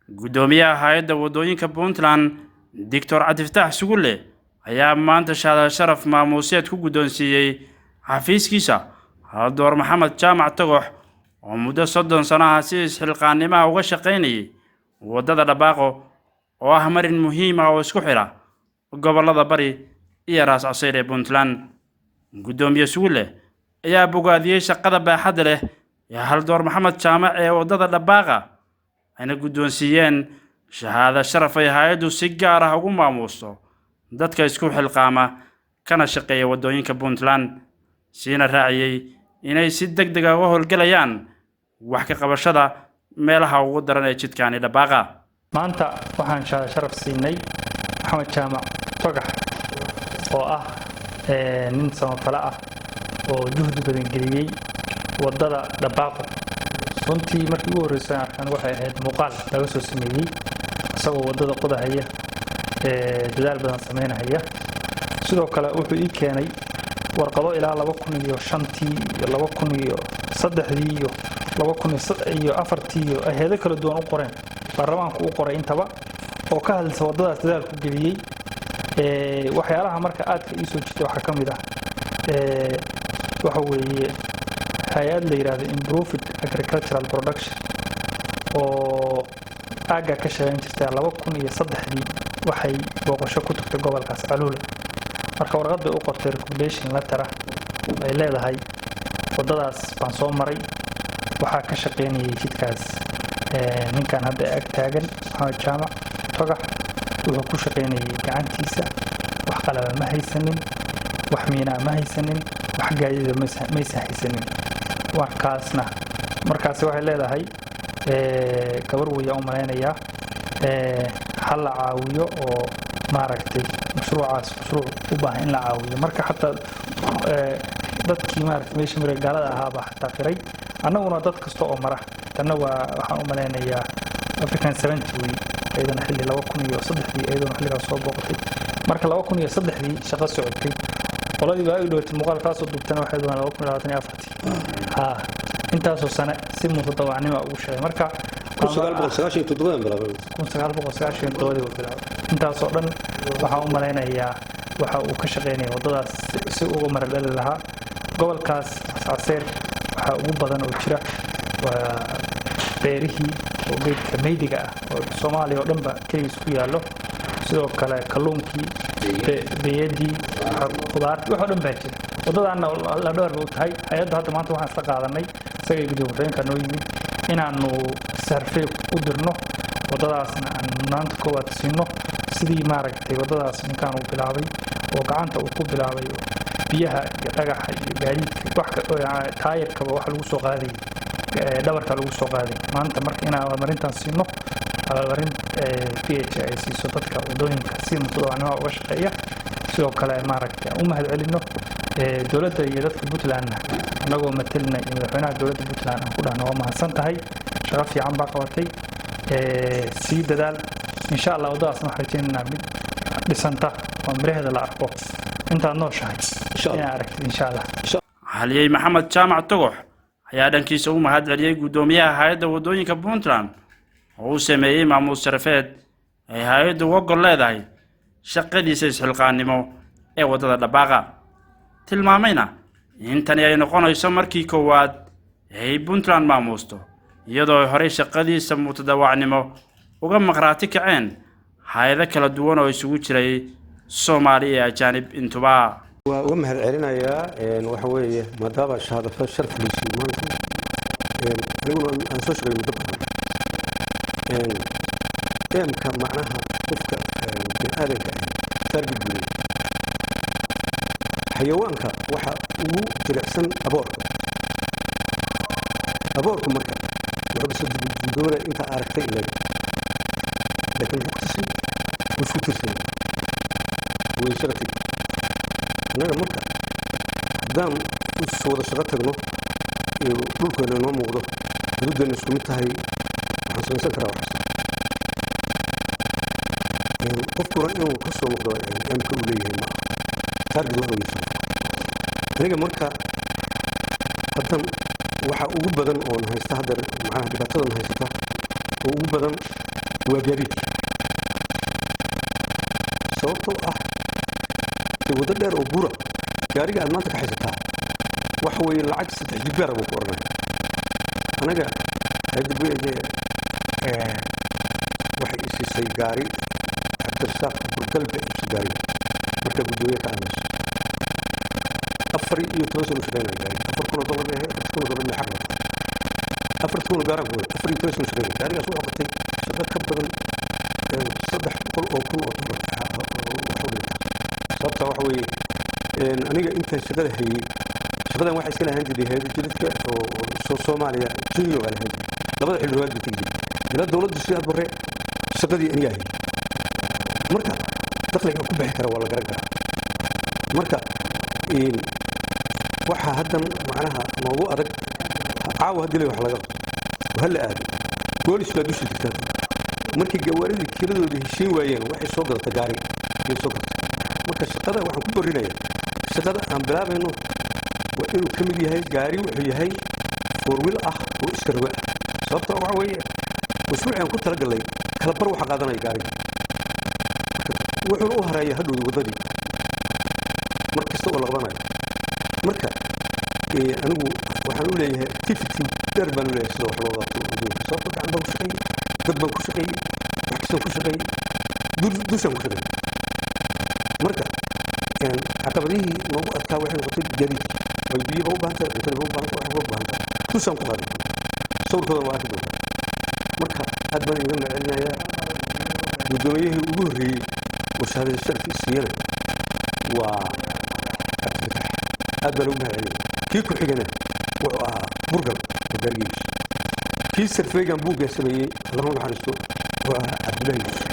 gudoomiyaha hay'adda wadooyinka Puntland Dr. Cabdifataax Sugulle ayaa maanta shahaado sharaf maamuuseed ku gudoonsiiyay xafiiskiisa Door Maxamed Jaamac Tagox oo muddo 30 sano ah si isxilqaannimo uga shaqeynayay wadada Dhabaaqo oo ah marin muhiim ah oo isku xira gobolada Bari iyo Raas Casayr ee Puntland. Gudoomiye Sugulle ayaa bogaadiyay shaqada baaxadda leh ee Door Maxamed Jaamac ee wadada Dhabaaqo ayna gudoonsiiyeen shahaado sharaf ay hay'addu si gaar ah ugu maamuusto dadka isku xilqaama kana shaqeeya wadooyinka Puntland siina raaciyay inay si degdeg ah u howlgalayaan wax ka qabashada meelaha ugu daran ee jidkaani Dhabaaqo. maanta waxaan shahaado sharaf siinay Maxamed Jaamac Tagox oo ah nin samafala ah oo juhdi badan geliyay wadada Dhabaaqo. runtii markii ugu horeysay arkaan waxay ahayd muuqaal laga soo sameeyay isagoo wadada qodahaya dadaal badan sameynaya. sidoo kale wuxuu ii keenay warqado ilaa 2005 iyo 2003 iyo 2004 iyo hay'ado kala duwan u qoreen baarlamaanku u qoray intaba oo ka hadlaysa wadadaas dadaal ku geliyay. waxyaalaha marka aadka ii soo jiitay waxa kamid ah waxa weeye hay'ad la yiraahdo Improved Agricultural Production oo aaga ka shaqeyn jirtay 2003 waxay booqasho ku tagtay gobolkaas Caluule. marka warqadda u qortay recommendation letter ay leedahay wadadaas baan soo maray waxa ka shaqeynayay jidkaas ninkan hadda ag taagan Maxamed Jaamac Tagox wuxuu ku shaqeynayay gacantiisa wax qalab ma haysanin wax miina ma haysanin wax gaadiid ma haysanin warkaasna markaas waxay leedahay gabar weeyo u maleynaya hal caawiyo oo maaragtay mashruucaas u baahan in la caawiyo. marka xataa dadkii maaragtay meesha maray gaalada ahaaba xataa qiray annaguna dad kasta oo mara tanna waxaan u maleynayaa African 70 way aydan xilli 2003 aydan xilligaas soo booqatay. marka 2003 shaqo socotay qoladii ay dhawatay muuqaalkaas oo dubtana waxay doonaan 2024 intaasoo sano si mutadawacnimo ugu shaqeeyay. marka 1997 bilaabay intaasoo dhan waxaan u maleynayaa waxa uu ka shaqeynayay wadadaas si ugu maradhali lahaa gobolkaas Casayr waxa ugu badan oo jira waa beerihii oo geedka meeydiga ah oo Soomaaliya oo dhanba keys ku yaalo. sidoo kale kalluunkii beeyadii qudaartii waxa dhan baa jira. wadadaana la dhawr u tahay hay'adda hadda maanta waxaan isla qaadanay isaga gudoomiyaha noo yimid inaanu sarfay u dirno wadadaasna aan maanta koowaad siino sidii maaragtay wadadaas ninkan uu bilaabay oo gacanta uu ku bilaabay biyaha iyo dhagaxa iyo gaadiidka wax ka taayirka wax lagu soo qaaday dhabarka lagu soo qaaday. maanta marka inaan marintan siino marin PHI siiso dadka wadooyinka si mutadawacnimo uga shaqeeya. sidoo kale maaragtay u mahad celino dawladda iyo dadka Puntland anagoo matalnay madaxweynaha dawladda Puntland aan ku dhahno waa mahadsan tahay shaqo fiican baa qabatay si dadaal insha Allah wadadaas waxaan rajaynaynaa mid dhisanta oo miraheeda la arko inta nooshahay insha Allah. Haliyay Maxamed Jaamac Tagox ayaa dhankiisa u mahad celiyay gudoomiyaha hay'adda wadooyinka Puntland oo uu sameeyay maamuus sharafeed ay hay'addu uga gol leedahay shaqadiisa isxilqaannimo ee wadada Dhabaaqo. tilmaamayna in tani ay noqonayso markii koowaad ay Puntland maamuusto iyadoo hore shaqadiisa mutadawacnimo uga maqraati kaceen hay'ado kala duwan oo isugu jiray Soomaali iyo ajaanib intuba. waa mahad celinayaa waxa weeye maadaama shahaado sharaf liisii maanta aniguna aan soo shaqeeyay muddo badan ka macnaha qofka bini'aadanka target buuray xayawaanka waxa ugu jilicsan aboorka marka wuxuu soo doonaa inta aragtay laakiin wuxuu tirsan way sharti naga marka dam soo wada shaqo tagno dhulkeena noo muuqdo xuduudna isku mid tahay waxaan samaysan karaa qofku inuu ka soo noqdo amka u leeyahay ma target waxa weeye aniga marka hadan waxa ugu badan oo haysta hadda macnaha dhibaatadan haysata oo ugu badan وجريت sababtoo ah waddo dheer oo buura gaariga aad maanta ka haysataa waxa weeye lacag 3 jibaar buu ku ornay anaga hadii waxay isisay gaari abdursaaq burgalbe isu gaari marka gudoomiye ka aamus afar iyo toban sano shaqeynay gaari $4,000 xarra $4,000 gaar ah afar iyo toban sano shaqeynay gaarigaas wuxuu qabtay shaqo ka badan $300,000 sababta waxa weeye aniga inta shaqada hayay shaqadan waxa iska lahayn jiray jidadka oo Soomaaliya jilyo wala hayay labada xilliyood ku tigay ila dawladdu si aad bare shaqadii aniga hayay marka dakhliga ku bixi kara wala garan marka waxa hadan macnaha noogu adag caawa hadii wax laga hal aad boolis ka dushi tigtaa markii gawaaridii kiradooda heshiin waayeen waxay soo galtay gaari iyo soo galtay marka shaqada waxaan ku borinaya shaqada aan bilaabayno waa inuu ka mid yahay gaari wuxuu yahay four-wheel ah oo iska roga sababta waxa weeye mashruucan ku talagalay kala bar waxa qaadanaya gaariga wuxuu u hareeyay hadhow wadadii markasta oo la qabanayo marka anigu waxaan u leeyahay activity dheer baan u leeyahay sida wax loo qabto sababta gacan baan ku shaqeeyay dad baan ku shaqeeyay wax kasta ku shaqeeyay dushan ku shaqeeyay marka caqabadihii noogu adkaa waxay noqotay gaadiid way biyo u baahan tahay inta u baahan tahay wax u baahan tahay dushan ku qaaday sawirkooda waa ka doonta marka aad baan iga macalinaya gudoomiyihii ugu horeeyay wasaaradda sharafka siiyana waa aad baan ugu macalinaya kii ku xigana wuxuu ahaa burgal gaarigiisa kii sarfeegan buugga sameeyay lama naxariisto waa Cabdullaahi